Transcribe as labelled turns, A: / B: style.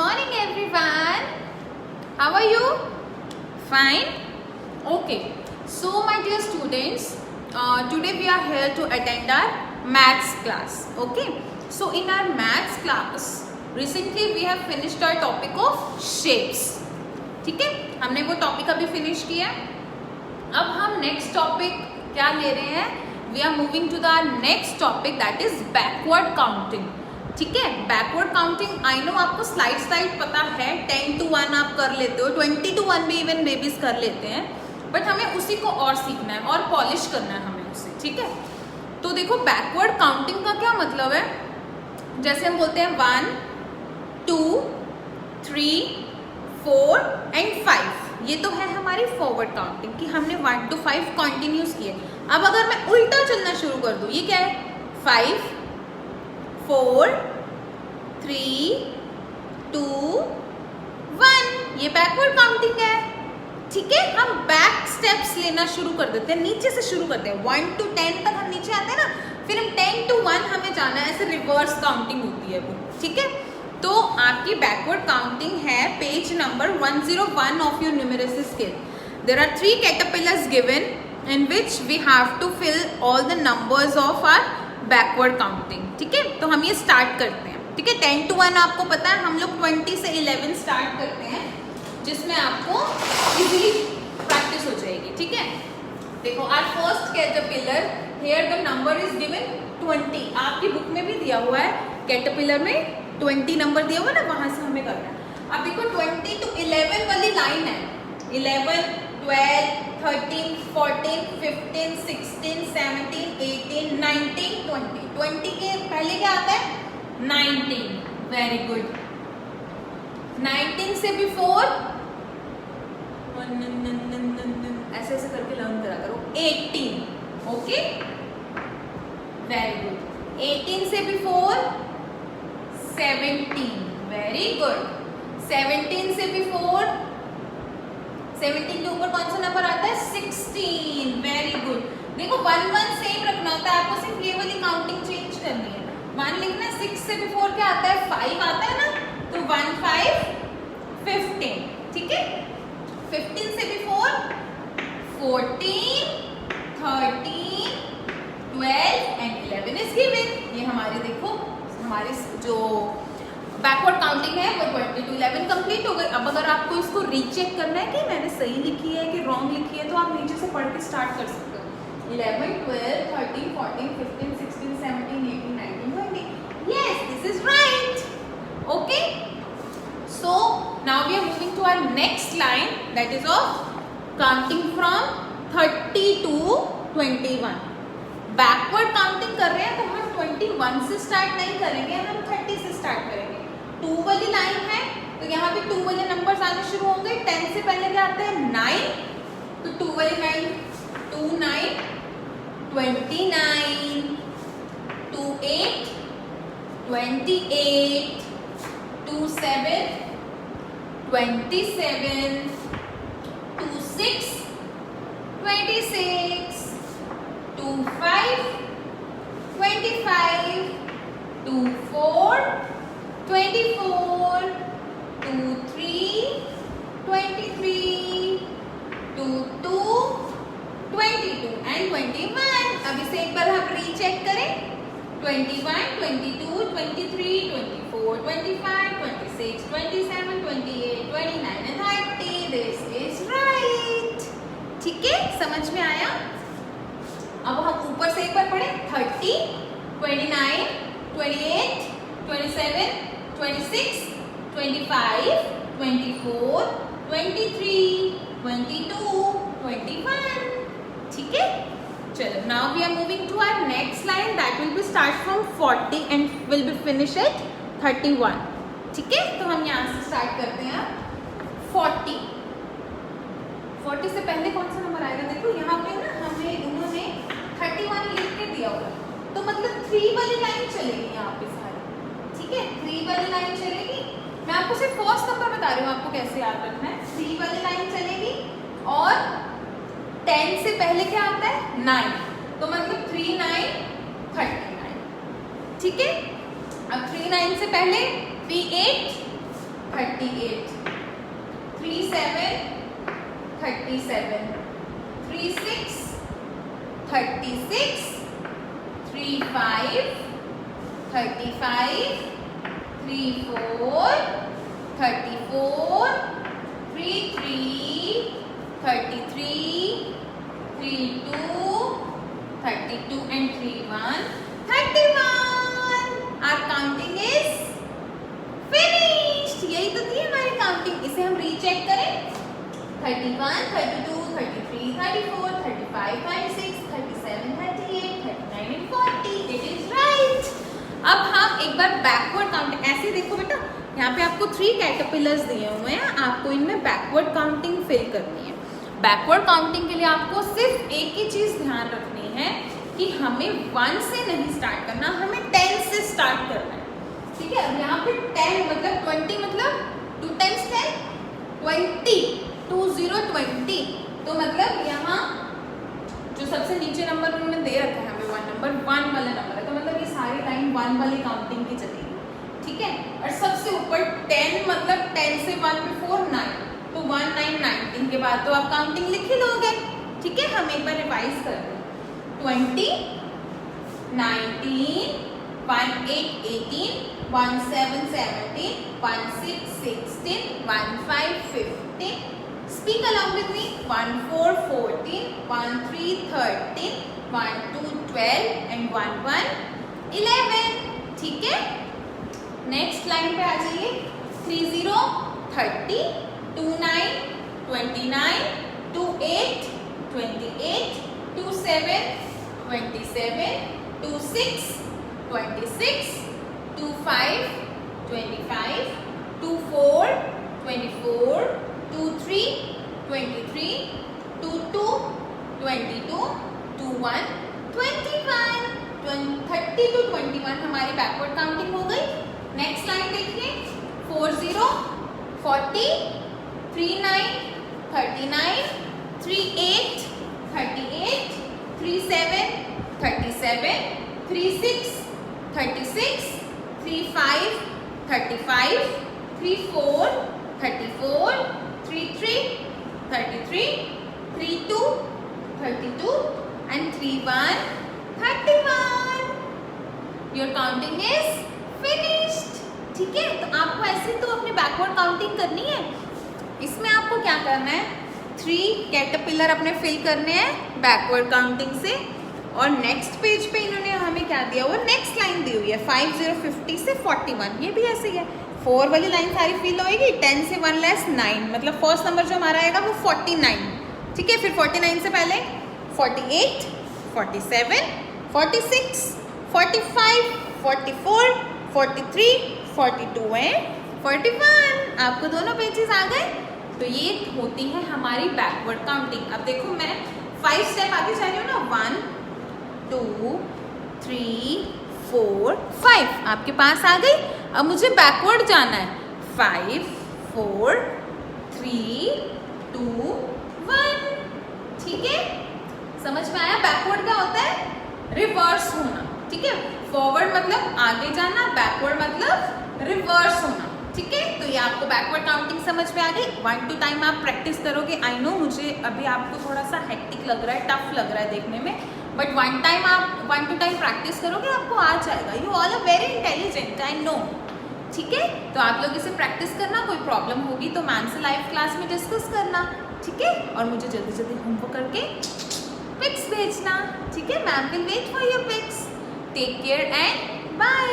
A: morning everyone. How are you? Fine? Okay. So my dear students, today we are here to attend our maths class. Okay. So in our maths class, recently we have finished our topic of shapes. ठीक है, हमने वो topic अभी finish किया. अब हम next topic क्या ले रहे हैं? We are moving to the next topic, that is backward counting. ठीक है, बैकवर्ड काउंटिंग. आई नो आपको स्लाइड पता है, 10 to 1 आप कर लेते हो, 20 to 1 भी इवन बेबीज कर लेते हैं, बट हमें उसी को और सीखना है और पॉलिश करना है हमें उसे. ठीक है, तो देखो बैकवर्ड काउंटिंग का क्या मतलब है. जैसे हम बोलते हैं 1 2 3 4 एंड 5, ये तो है हमारी फॉरवर्ड काउंटिंग कि हमने 1 to 5 कंटिन्यूस किए. अब अगर मैं उल्टा चलना शुरू कर दूं, ये क्या है? 5 4 3 2 1, ये बैकवर्ड काउंटिंग है. ठीक है, हम बैक स्टेप्स लेना शुरू कर देते हैं, नीचे से शुरू करते हैं. 1 to 10 तक हम नीचे आते हैं ना, फिर हम 10 to 1 हमें जाना है, ऐसे रिवर्स काउंटिंग होती है वो. ठीक है, तो आपकी बैकवर्ड काउंटिंग है page number 101 of your numeracy skill. There are 3 caterpillars given in which we have to fill all the numbers of our backward counting. ठीक है, तो हम ये स्टार्ट करते हैं. ठीक है, 10 to 1 आपको पता है, हम लोग 20 से 11 स्टार्ट करते हैं, जिसमें आपको इजीली प्रैक्टिस हो जाएगी. ठीक है, देखो our first caterpillar, here the number is given 20. आपकी बुक में भी दिया हुआ है, कैटरपिलर में 20 नंबर दिया हुआ है ना, वहां से हमें करना है. अब देखो 20 to 11 वाली लाइन है. 11 12 13 14 15 16 17 18 19 20. 20 के पहले क्या आता है? 19. Very good. 19 से बिफोर ऐसे ऐसे करके लर्न करा करो. 18. Okay, very good. 18 से बिफोर 17. Very good. 17 से बिफोर 17 के ऊपर कौन सा नंबर आता है? 16. Very good. देखो 1 1 सेम रखना होता है, आपको सिर्फ ये वाली काउंटिंग चेंज करनी है. 1 लिखना है. 6 से बिफोर क्या आता है? 5 आता है ना, तो 1 5 15. ठीक है, 15 से बिफोर 14 13 12 एंड 11 इज गिवन. ये हमारे देखो हमारे जो बैकवर्ड काउंटिंग है वो 20 to 11 कंप्लीट हो गई. अब अगर आपको इसको रीचेक करना है कि मैंने सही लिखी है कि रॉन्ग लिखी है, तो आप नीचे से पढ़ के स्टार्ट कर सकते हो. 11 12 13 14 15 16 17 18 19 20. Yes, this is right. Okay, so now we are moving to our next line, that is of counting from 30 to 21. Backward counting कर रहे हैं तो हम 21 से स्टार्ट नहीं करेंगे, हम 30 से स्टार्ट करेंगे. 2 वाली लाइन है तो यहाँ पे 2 वाले नंबर्स आने शुरू होंगे. 10 से पहले क्या आता है? 9. तो 2 वाली लाइन 2 9 29 2 8 28 2 7 27 2 6 26 2 5 25 2 4 24 2 3 23 2 2 22 एंड 21. अब इसे एक बार हम रीचेक करें. 21 22 23 24 25 26 27 28 29 एंड 30. This is right. ठीक है, समझ में आया? अब हम ऊपर से एक बार पढ़ें. 30 29 28 27 26 25 24 23 22 21. ठीक है, चलो now we are moving to our next line, that will be start from 40 and will be finish at 31. ठीक है, तो हम यहाँ से स्टार्ट करते हैं. 40 से पहले कौन सा नंबर आएगा? देखो यहाँ पे ना हमें उन्होंने 31 लिख के दिया हुआ, तो मतलब 3 वाली लाइन चलेगी यहाँ पे सारी. ठीक है, 3 वाली लाइन चलेगी. मैं आपको सिर्फ फर्स्ट नंबर बता रही हूँ, आपको कैसे याद रखना है. 3 वाली लाइन चलेगी और 10 से पहले क्या आता है? 9. तो मतलब 3 9 39. ठीक है, अब 3 9 से पहले 3 8 38, 37, 37, 36, 36, 35, 35, 34, 34, 33, 33, 32, 32 and 31, 31. Our counting is finished. यही तो थी हमारी काउंटिंग. इसे हम रीचेक करें. 31, 32, 33, 34, 35, 36, 37, 38, 39 and 40. It is right. अब हम एक बार बैकवर्ड काउंटिंग ऐसे देखो बेटा. यहाँ पे आपको 3 कैटरपिलर्स दिए हुए हैं. आपको इनमें बैकवर्ड काउंटिंग फिल करनी है. बैकवर्ड काउंटिंग के लिए आपको सिर्फ एक ही चीज ध्यान रखनी है कि हमें 1 से नहीं स्टार्ट करना, हमें 10 से स्टार्ट करना है. ठीक है. अब यहाँ पे 10 मतलब 20 मतलब 2 times 10 20, 20 20. तो मतलब यहाँ जो सबसे नीचे नंबर उन्होंने दे रखा है हमें 1 नंबर 1 वाला नंबर है. तो मतलब ये सारी लाइन 1 वाली काउंटिंग की चलेगी. ठीक है. और सबसे ऊपर 10 मतलब 10 से 1 बिफोर 9. तो 1 9 19 के बाद तो आप काउंटिंग लिख ही लोगे. ठीक है. हम एक बार रिवाइज कर दें. 20, 19, 1 8 18, 1 7 17, 1 6 16, 1 5 15. Speak along with me. 1 4 14, 1 3 13, 1 2 12 and 1 1 11. ठीक है. नेक्स्ट लाइन पे आ जाइए. 30 30, 29 29, 28 28, 27 27, 26 26, 25 25, 24 24, 23 23, 22 22, 21 21. 30 to 21 हमारी बैकवर्ड काउंटिंग हो गई. नेक्स्ट लाइन देखिए. 40 40, 39 39, 38 38, 37 37, 36 36, 35 35, 34 34, 33 33, 32 32 and 31 31. Your counting is finished. ठीक है. तो आपको ऐसे तो अपनी बैकवर्ड काउंटिंग करनी है. इसमें आपको क्या करना है, 3 कैटरपिलर अपने फिल करने हैं बैकवर्ड काउंटिंग से. और नेक्स्ट पेज पे इन्होंने हमें क्या दिया हुआ, नेक्स्ट लाइन दी हुई है 50 50 से 41. ये भी ऐसे ही है. 4 वाली लाइन सारी फिल होएगी. 10 से 1 लेस 9 मतलब फर्स्ट नंबर जो हमारा आएगा वो 49. ठीक है. फिर 49 से पहले 48 47, 46 45, 44 43, 42 एंड 41. आपको दोनों पेजेस आ गए. तो ये होती है हमारी बैकवर्ड काउंटिंग. अब देखो मैं 5 स्टेप आगे जा रही हूँ ना. 1 2 3 4 5 आपके पास आ गई. अब मुझे बैकवर्ड जाना है. 5 4 3 2 1. ठीक है. समझ में आया. बैकवर्ड क्या होता है, रिवर्स होना. ठीक है. फॉरवर्ड मतलब आगे जाना, बैकवर्ड मतलब रिवर्स होना. ठीक है. तो ये आपको बैकवर्ड काउंटिंग समझ में आ गई. 1 2 टाइम आप प्रैक्टिस करोगे. आई नो मुझे अभी आपको थोड़ा सा हेक्टिक लग रहा है, टफ लग रहा है देखने में, बट 1 2 टाइम प्रैक्टिस करोगे आपको आ जाएगा. You all are very intelligent, I know. ठीक है. तो आप लोग इसे प्रैक्टिस करना. कोई प्रॉब्लम होगी तो मैम से लाइव क्लास में डिस्कस करना. ठीक है. और मुझे जल्दी जल्दी होमवर्क करके पिक्स भेजना. ठीक है. Ma'am will wait for your pics. Take care and bye.